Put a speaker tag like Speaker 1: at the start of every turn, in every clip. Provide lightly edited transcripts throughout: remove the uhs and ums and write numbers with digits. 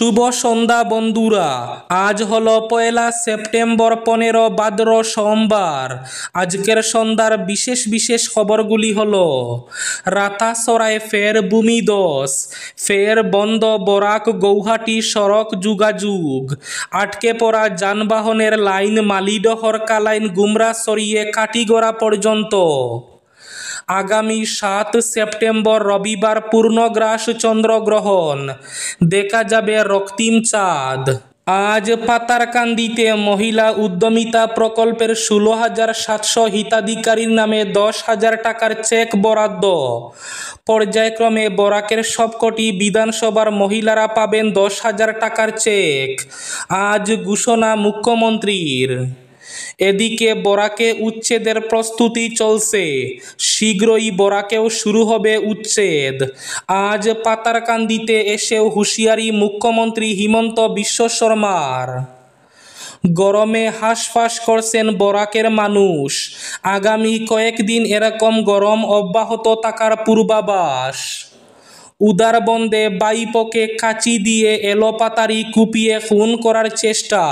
Speaker 1: শুভ সন্ধ্যা বন্ধুরা। আজ হলো 1 সেপ্টেম্বর, 15 ভাদ্র সোমবার। আজকের সন্ধ্যার বিশেষ বিশেষ খবরগুলি হলো: রাতাসরায় ফের ভূমিধস, ফের বন্ধ বরাক গৌহাটি সড়ক যোগাযোগ, আটকে পড়া যানবাহনের লাইন মালিডহর কালাইন গুমরা সরিয়ে কাটিগড়া পর্যন্ত। আগামী 7 সেপ্টেম্বর রবিবার পূর্ণগ্রাস চন্দ্রগ্রহণ, দেখা যাবে রক্তিম চাঁদ। আজ পাতারকান্দিতে মহিলা উদ্যমিতা প্রকল্পের 16,700 হিতাধিকারীর নামে 10,000 টাকার চেক বরাদ্দ। পর্যায়ক্রমে বরাকের সবকটি বিধানসভার মহিলারা পাবেন 10,000 টাকার চেক। আজ ঘোষণা মুখ্যমন্ত্রীর। এদিকে বরাকে উচ্ছেদের প্রস্তুতি চলছে, শীঘ্রই বরাকেও শুরু হবে উচ্ছেদ। আজ পাতারকান্দিতে এসেও হুঁশিয়ারি মুখ্যমন্ত্রী হিমন্ত বিশ্ব শর্মার। গরমে হাঁসফাঁস করছেন বরাকের মানুষ। আগামী কয়েকদিন এরকম গরম অব্যাহত থাকার পূর্বাভাস। উদারবন্দে বাইপকে কাঁচি দিয়ে এলোপাতাড়ি কুপিয়ে খুন করার চেষ্টা,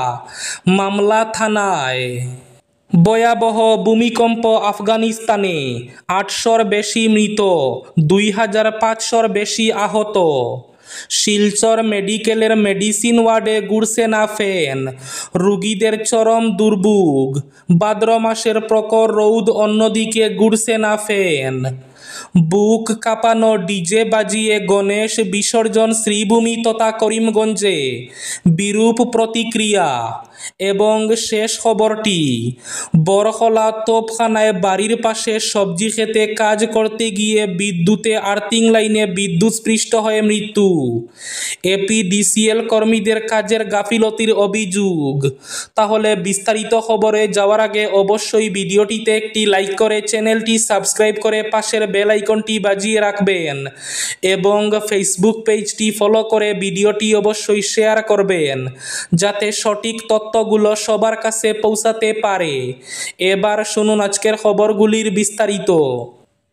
Speaker 1: মামলা থানায়। ভয়াবহ ভূমিকম্প আফগানিস্তানে, 800-র বেশি মৃত, 2,500-র বেশি আহত। শিলচর মেডিকেলের মেডিসিন ওয়ার্ডে ঘুরছে না ফ্যান, রোগীদের চরম দুর্ভোগ। ভাদ্র মাসের প্রখর রৌদ, অন্যদিকে ঘুরছে না ফ্যান। বুক কাঁপানো ডিজে বাজিয়ে গণেশ বিসর্জন শ্রীভূমি তথা করিমগঞ্জে, বিরূপ প্রতিক্রিয়া। এবং শেষ খবরটি, বরখলা তোপখানায় বাড়ির পাশে সবজি খেতে কাজ করতে গিয়ে বিদ্যুতে আর্থিং লাইনে বিদ্যুৎস্পৃষ্ট হয়ে মৃত্যু। এপিডিসিএল কর্মীদের কাজের গাফিলতির অভিযোগ। তাহলে বিস্তারিত খবরে যাওয়ার আগে অবশ্যই ভিডিওটিতে একটি লাইক করে চ্যানেলটি সাবস্ক্রাইব করে পাশের বেল আইকনটি বাজিয়ে রাখবেন এবং ফেসবুক পেজটি ফলো করে ভিডিওটি অবশ্যই শেয়ার করবেন, যাতে সঠিক তথ্যগুলো সবার কাছে পৌঁছাতে পারে। এবার শুনুন আজকের খবরগুলির বিস্তারিত।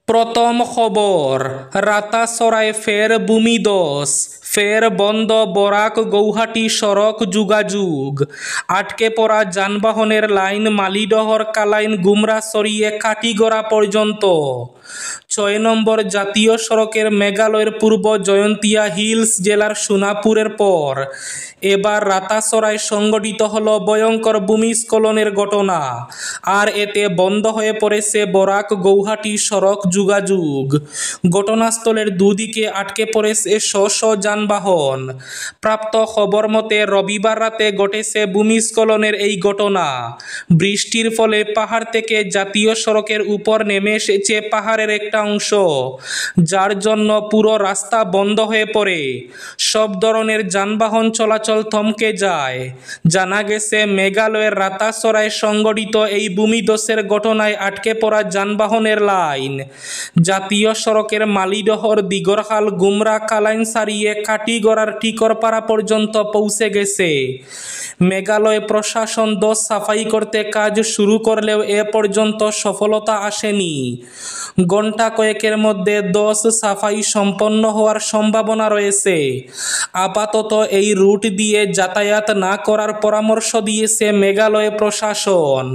Speaker 1: প্রথম খবর, রাতাসরায় ফের ভূমিধস, ফের বন্ধ বরাক গৌহাটি সড়ক যোগাযোগ, আটকে পড়া যানবাহনের লাইন মালিডহর কালাইন গুমরা সরিয়ে কাটিগড়া পর্যন্ত। 6 নম্বর জাতীয় সড়কের মেঘালয়ের পূর্ব জয়ন্তিয়া হিলস জেলার সোনাপুরের পর এবার রাতাসরায় সংঘটিত হল ভয়ঙ্কর ভূমিস্খলনের ঘটনা। আর এতে বন্ধ হয়ে পড়েছে বরাক গৌহাটি সড়ক যোগাযোগ। ঘটনাস্থলের দুদিকে আটকে পড়েছে শ যানবাহন। প্রাপ্ত খবর মতে রবিবার রাতে ঘটেছে ভূমিস্খলনের এই ঘটনা। বৃষ্টির ফলে পাহাড় থেকে জাতীয় সড়কের উপর নেমে এসেছে পাহাড়ের একটা অংশ, যার জন্য পুরো রাস্তা বন্ধ হয়ে পড়ে। সব ধরনের যানবাহন চলাচল থমকে যায়। জানা গেছে, মেঘালয়ের রাতাসরায় সংঘটিত এই ভূমিধসের ঘটনায় আটকে পড়া যানবাহনের লাইন জাতীয় সড়কের মালিডহর দিগরখাল গুমরা কালাইন সারিয়ে কাটিগড়ার টিকরপাড়া পর্যন্ত পৌঁছে গেছে। মেঘালয় প্রশাসন 10 সাফাই করতে কাজ শুরু করলেও এ পর্যন্ত সফলতা আসেনি। ঘণ্টা কয়েকের মধ্যে 10 সাফাই সম্পন্ন হওয়ার সম্ভাবনা রয়েছে। আপাতত এই রুট দিয়ে যাতায়াত না করার পরামর্শ দিয়েছে মেঘালয় প্রশাসন।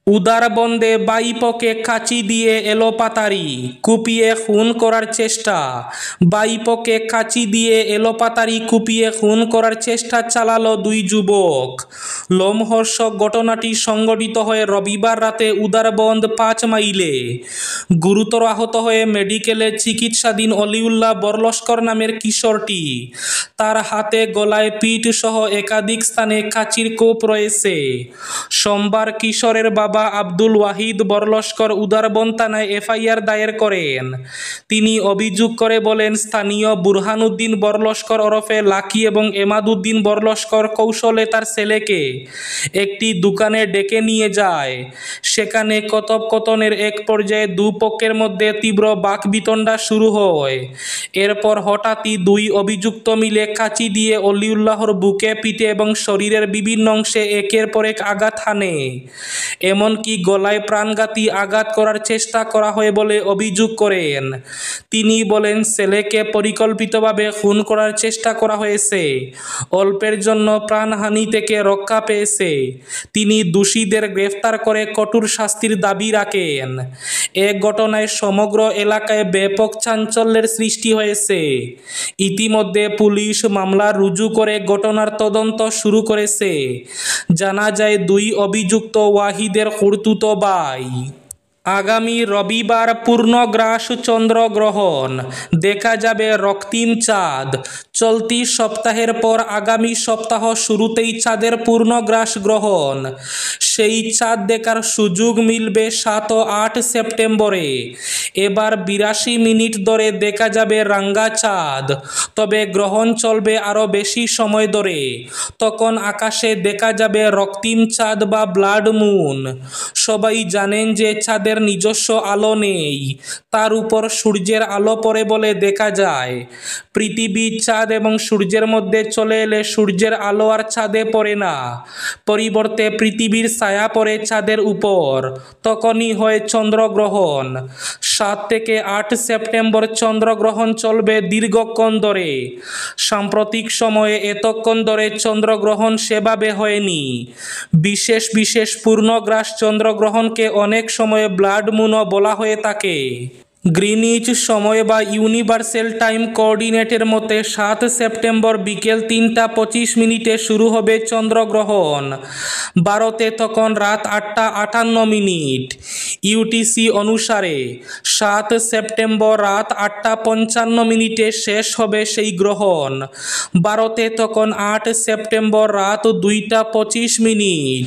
Speaker 1: উদারবন্দে বাইপকে কাঁচি দিয়ে এলোপাতাড়ি কুপিয়ে খুন করার চেষ্টা। বাইপকে কাঁচি দিয়ে এলোপাতাড়ি কুপিয়ে খুন করার চেষ্টা চালালো 2 যুবক। লোমহর্ষক ঘটনাটি সংঘটিত হয়ে রবিবার রাতে উদারবন্দ 5 মাইলে। গুরুতর আহত হয়ে মেডিকেলে চিকিৎসাধীন অলিউল্লাহ বরলস্কর নামের কিশোরটি। তার হাতে, গলায়, পিঠ সহ একাধিক স্থানে কাঁচির কোপ রয়েছে। সোমবার কিশোরের বাবা আব্দুল ওয়াহিদ বরলস্কর উদারবন্দ থানায় এফআইআর দায়ের করেন। তিনি অভিযোগ করে বলেন, স্থানীয় বুরহানুদ্দিন বরলস্কর ওরফে লাকি এবং এমাদুদ্দিন বরলস্কর কৌশলে তার ছেলেকে একটি দোকানে ডেকে নিয়ে যায়। সেখানে কথোপকথনের এক পর্যায়ে দুপক্ষের মধ্যে তীব্র বাকবিতণ্ডা শুরু হয়। এরপর হঠাৎই 2 অভিযুক্ত মিলে কাঁচি দিয়ে অলিউল্লাহর বুকে, পিঠে এবং শরীরের বিভিন্ন অংশে একের পর এক আঘাত হানে। এমন এমনকি গলায় প্রাণঘাতী আঘাত করার চেষ্টা করা হয় বলে অভিযোগ করেন। তিনি বলেন, ছেলেকে পরিকল্পিতভাবে খুন করার চেষ্টা করা হয়েছে, অল্পের জন্য প্রাণহানি থেকে রক্ষা পেয়েছে। তিনি দোষীদের গ্রেফতার করে কঠোর শাস্তির দাবি রাখেন। এ ঘটনায় সমগ্র এলাকায় ব্যাপক চাঞ্চল্যের সৃষ্টি হয়েছে। ইতিমধ্যে পুলিশ মামলা রুজু করে ঘটনার তদন্ত শুরু করেছে। জানা যায়, দুই অভিযুক্ত ওয়াহিদের খুড়তুতো ভাই। আগামী রবিবার পূর্ণগ্রাস চন্দ্রগ্রহণ, দেখা যাবে রক্তিম চাঁদ। চলতি সপ্তাহের পর আগামী সপ্তাহ শুরুতেই চাঁদের পূর্ণগ্রাস গ্রহণ। সেই চাঁদ দেখার সুযোগ মিলবে 7 ও 8 সেপ্টেম্বরে। এবার 82 মিনিট ধরে দেখা যাবে রাঙ্গা চাঁদ। তবে গ্রহণ চলবে আরও বেশি সময় ধরে। তখন আকাশে দেখা যাবে রক্তিম চাঁদ বা ব্লাড মুন। সবাই জানেন যে চাঁদের নিজস্ব আলো নেই, তার উপর সূর্যের আলো পড়ে বলে দেখা যায়। পৃথিবী, চাঁদ এবং সূর্যের মধ্যে চলে এলে সূর্যের আলো আর চাঁদে পড়ে না, পরিবর্তে পৃথিবীর ছায়া পড়ে চাঁদের উপর। তখনই হয় চন্দ্রগ্রহণ। 7 থেকে 8 সেপ্টেম্বর চন্দ্রগ্রহণ চলবে দীর্ঘক্ষণ ধরে। সাম্প্রতিক সময়ে এতক্ষণ ধরে চন্দ্রগ্রহণ সেভাবে হয়নি। বিশেষ বিশেষ পূর্ণগ্রাস চন্দ্রগ্রহণকে অনেক সময় ব্লাড মুনও বলা হয়ে থাকে। গ্রিনিচ সময় বা ইউনিভার্সাল টাইম কোঅর্ডিনেটের মতে 7 সেপ্টেম্বর বিকেল 3টা 25 শুরু হবে চন্দ্রগ্রহণ। ভারতে তখন রাত 8টা 58। ইউটিসি অনুসারে 7 সেপ্টেম্বর রাত 8টা 55 শেষ হবে সেই গ্রহণ। ভারতে তখন 8 সেপ্টেম্বর রাত 2টা 25।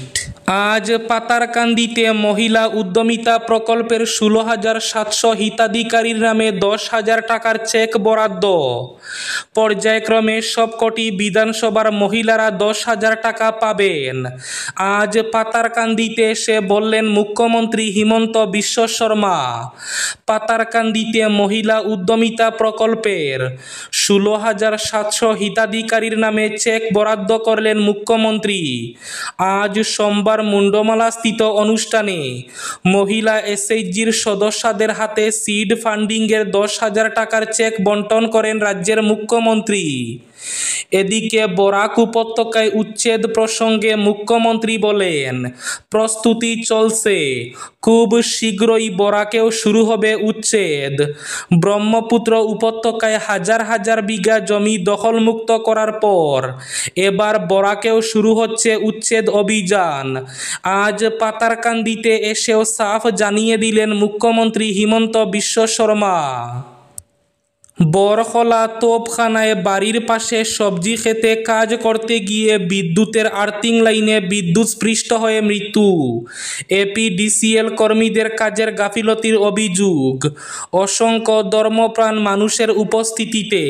Speaker 1: আজ পাতারকান্দিতে মহিলা উদ্যমিতা প্রকল্পের 16,700 হিতাধিকারীর নামে 10,000 টাকার চেক বরাদ্দ। পর্যায়ক্রমে সবকটি বিধানসভার মহিলারা 10,000 টাকা পাবেন। আজ পাতারকান্দিতে এসে বললেন মুখ্যমন্ত্রী হিমন্ত বিশ্ব শর্মা। পাতারকান্দিতে মহিলা উদ্যমিতা প্রকল্পের 16,700 হিতাধিকারীর নামে চেক বরাদ্দ করলেন মুখ্যমন্ত্রী। আজ সোমবার মুন্ডমালাস্থিত অনুষ্ঠানে মহিলা এসএইচজির সদস্যদের হাতে সিড ফান্ডিংয়ের 10,000 টাকার চেক বন্টন করেন রাজ্যের মুখ্যমন্ত্রী। এদিকে বরাক উপত্যকায় উচ্ছেদ প্রসঙ্গে মুখ্যমন্ত্রী বলেন, প্রস্তুতি চলছে, খুব শীঘ্রই বরাকেও শুরু হবে উচ্ছেদ। ব্রহ্মপুত্র উপত্যকায় হাজার হাজার বিঘা জমি দখলমুক্ত করার পর এবার বরাকেও শুরু হচ্ছে উচ্ছেদ অভিযান। আজ পাতারকান্দিতে এসেও সাফ জানিয়ে দিলেন মুখ্যমন্ত্রী হিমন্ত বিশ্ব শর্মা। বরখলা তোপখানায় বাড়ির পাশে সবজি খেতে কাজ করতে গিয়ে বিদ্যুতের আর্থিং লাইনে বিদ্যুৎস্পৃষ্ট হয়ে মৃত্যু। এপিডিসিএল কর্মীদের কাজের গাফিলতির অভিযোগ। অসংখ্য ধর্মপ্রাণ মানুষের উপস্থিতিতে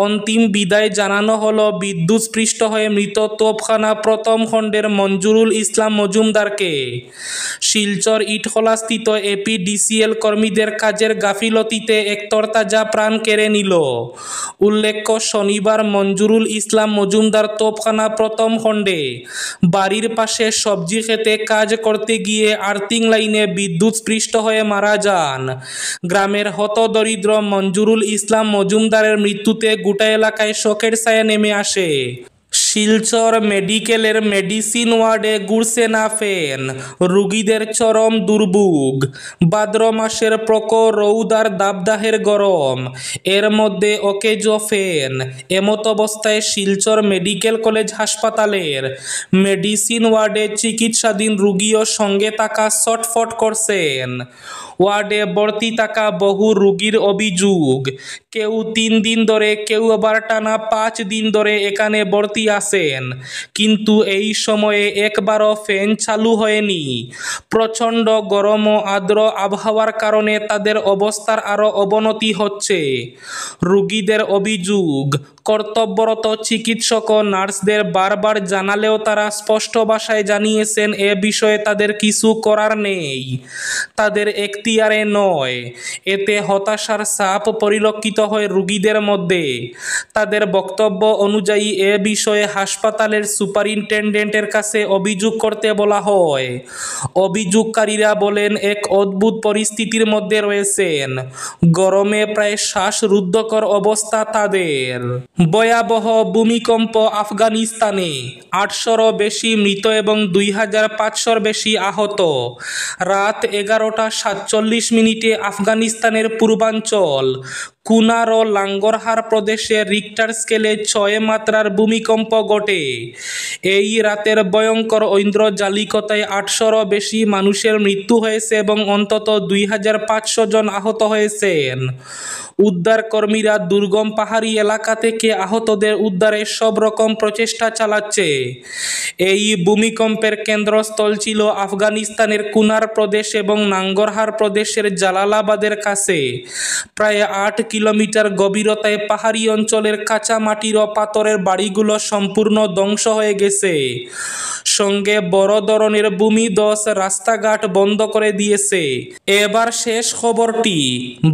Speaker 1: অন্তিম বিদায় জানানো হলো বিদ্যুৎস্পৃষ্ট হয়ে মৃত তোপখানা প্রথম খণ্ডের মঞ্জুরুল ইসলাম মজুমদারকে। শিলচর ইটখলাস্থিত এপিডিসিএল কর্মীদের কাজের গাফিলতিতে এক তরতাজা প্রাণ কেড়ে নিল। উল্লেখ্য, শনিবার মঞ্জুরুল ইসলাম মজুমদার তোপখানা প্রথম খণ্ডে বাড়ির পাশে সবজি খেতে কাজ করতে গিয়ে আর্থিং লাইনে বিদ্যুৎস্পৃষ্ট হয়ে মারা যান। গ্রামের হতদরিদ্র মঞ্জুরুল ইসলাম মজুমদারের মৃত্যুতে গোটা এলাকায় শোকের ছায়া নেমে আসে। শিলচর মেডিকেলের মেডিসিন ওয়ার্ডে ঘুরছে না ফ্যান, রোগীদের চরম দুর্ভোগ। ভাদ্র মাসের প্রখর রৌদ আর দাবদাহের গরম, এর মধ্যে অকেজো ফ্যান। এমতাবস্থায় শিলচর মেডিকেল কলেজ হাসপাতালের মেডিসিন ওয়ার্ডে চিকিৎসাধীন রোগীও সঙ্গে থাকা ছটফট করছেন। ওয়ার্ডে ভর্তি থাকা বহু রোগীর অভিযোগ, কেউ 3 দিন ধরে, কেউ আবার টানা 5 দিন ধরে এখানে ভর্তি আছেন, কিন্তু এই সময়ে একবারও ফ্যান চালু হয়নি। প্রচণ্ড গরম ও আর্দ্র আবহাওয়ার কারণে তাদের অবস্থার আরও অবনতি হচ্ছে। রোগীদের অভিযোগ, কর্তব্যরত চিকিৎসক ও নার্সদের বারবার জানালেও তারা স্পষ্ট ভাষায় জানিয়েছেন এ বিষয়ে তাদের কিছু করার নেই, তাদের এখতিয়ারে নয়। এতে হতাশার ছাপ পরিলক্ষিত হয় রোগীদের মধ্যে। তাদের বক্তব্য অনুযায়ী এ বিষয়ে হাসপাতালের সুপারিনটেনডেন্টের কাছে অভিযোগ করতে বলা হয়। অভিযোগকারীরা বলেন এক অদ্ভুত পরিস্থিতির মধ্যে রয়েছেন। গরমে প্রায় শ্বাসরুদ্ধকর অবস্থা তাদের। ভয়াবহ ভূমিকম্প আফগানিস্তানে, ৮০০রও বেশি মৃত এবং ২৫০০র বেশি আহত। রাত ১১টা ৪৭ আফগানিস্তানের পূর্বাঞ্চল কুনার ও লাঙ্গরহার প্রদেশে রিক্টার স্কেলে ৬ মাত্রার ভূমিকম্প ঘটে। এই রাতের ভয়ঙ্কর ঐন্দ্রজালিকতায় ৮০০রও বেশি মানুষের মৃত্যু হয়েছে এবং অন্তত ২৫০০ জন আহত হয়েছেন। উদ্ধারকর্মীরা দুর্গম পাহাড়ি এলাকা থেকে আহতদের উদ্ধারে সব রকম প্রচেষ্টা চালাচ্ছে। এই ভূমিকম্পের কেন্দ্রস্থল ছিল আফগানিস্তানের কুনার প্রদেশ এবং নাঙ্গরহার প্রদেশের জালালাবাদের কাছে। প্রায় ৮ কিলোমিটার গভীরতায় পাহাড়ি অঞ্চলের কাঁচা মাটির ও পাথরের বাড়িগুলো সম্পূর্ণ ধ্বংস হয়ে গেছে। সঙ্গে বড় ধরনের ভূমিধস রাস্তাঘাট বন্ধ করে দিয়েছে। এবার শেষ খবরটি।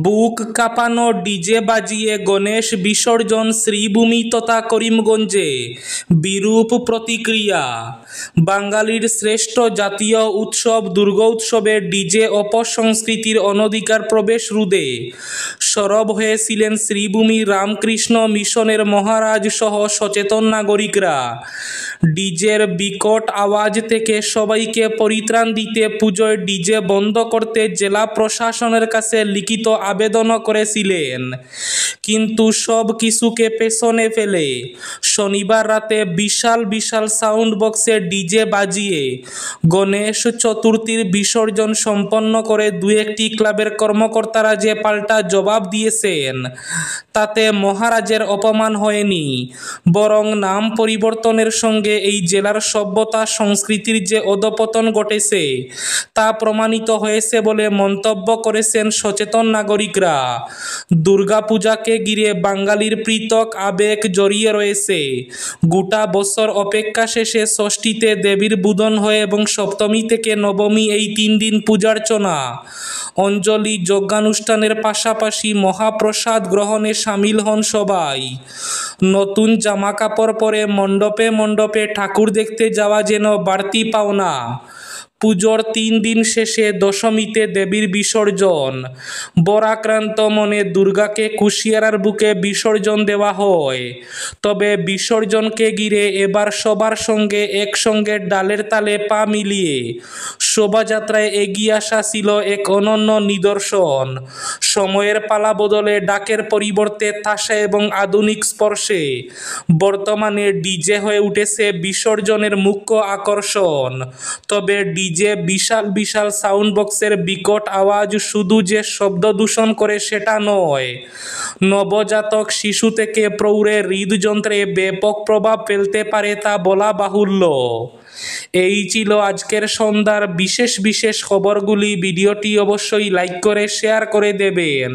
Speaker 1: বুক কাঁপানো ডিজে বাজিয়ে গণেশ বিসর্জন শ্রীভূমি তথা করিমগঞ্জে বিরূপ প্রতিক্রিয়া। বাঙালির শ্রেষ্ঠ জাতীয় উৎসব দুর্গোৎসবে ডিজে অপসংস্কৃতির অনধিকার প্রবেশ রোধে সরব হয়েছিলেন শ্রীভূমি রামকৃষ্ণ মিশনের মহারাজ সহ সচেতন নাগরিকরা। ডিজের বিকট আওয়াজ থেকে সবাইকে পরিত্রাণ দিতে পুজোয় ডিজে বন্ধ করতে জেলা প্রশাসনের কাছে লিখিত আবেদনও করেছিলেন। কিন্তু সব কিছুকে পেছনে ফেলে শনিবার রাতে বিশাল বিশাল সাউন্ড বক্সে ডিজে বাজিয়ে গণেশ চতুর্থীর বিসর্জন সম্পন্ন করে দু একটি ক্লাবের কর্মকর্তারা যে পাল্টা জবাব দিয়েছেন, তাতে মহারাজের অপমান হয়নি, বরং নাম পরিবর্তনের সঙ্গে এই জেলার সভ্যতা সংস্কৃতির যে অধঃপতন ঘটেছে তা প্রমাণিত হয়েছে বলে মন্তব্য করেছেন সচেতন নাগরিকরা। দুর্গাপূজাকে ঘিরে বাঙালির পৃথক আবেগ জড়িয়ে রয়েছে। গোটা বছর অপেক্ষা শেষে ষষ্ঠীতে দেবীর বুধন হয় এবং সপ্তমী থেকে নবমী এই ৩ দিন পূজার্চনা, অঞ্জলি যজ্ঞানুষ্ঠানের পাশাপাশি মহাপ্রসাদ গ্রহণে সামিল হন সবাই। নতুন জামা কাপড় পরে মণ্ডপে মণ্ডপে ঠাকুর দেখতে যাওয়া যেন বাড়তি পাওনা। পুজোর ৩ দিন শেষে দশমীতে দেবীর বিসর্জন। বরাক্রান্ত মনে দুর্গাকে কুশিয়ারার বুকে বিসর্জন দেওয়া হয়। তবে বিসর্জনকে ঘিরে এবার সবার সঙ্গে একসঙ্গে ডালের তালে পা মিলিয়ে শোভাযাত্রায় এগিয়ে আসা ছিল এক অনন্য নিদর্শন। সময়ের পালা বদলে ডাকের পরিবর্তে তাসা এবং আধুনিক স্পর্শে বর্তমানে ডিজে হয়ে উঠেছে বিসর্জনের মুখ্য আকর্ষণ। তবে ডিজে বিশাল বিশাল সাউন্ড বক্সের বিকট আওয়াজ শুধু যে শব্দ দূষণ করে সেটা নয়, নবজাতক শিশু থেকে প্রৌঢ়ে হৃদযন্ত্রে ব্যাপক প্রভাব ফেলতে পারে তা বলা বাহুল্য। এই ছিল আজকের সন্ধ্যার বিশেষ বিশেষ খবরগুলি। ভিডিওটি অবশ্যই লাইক করে শেয়ার করে দেবেন।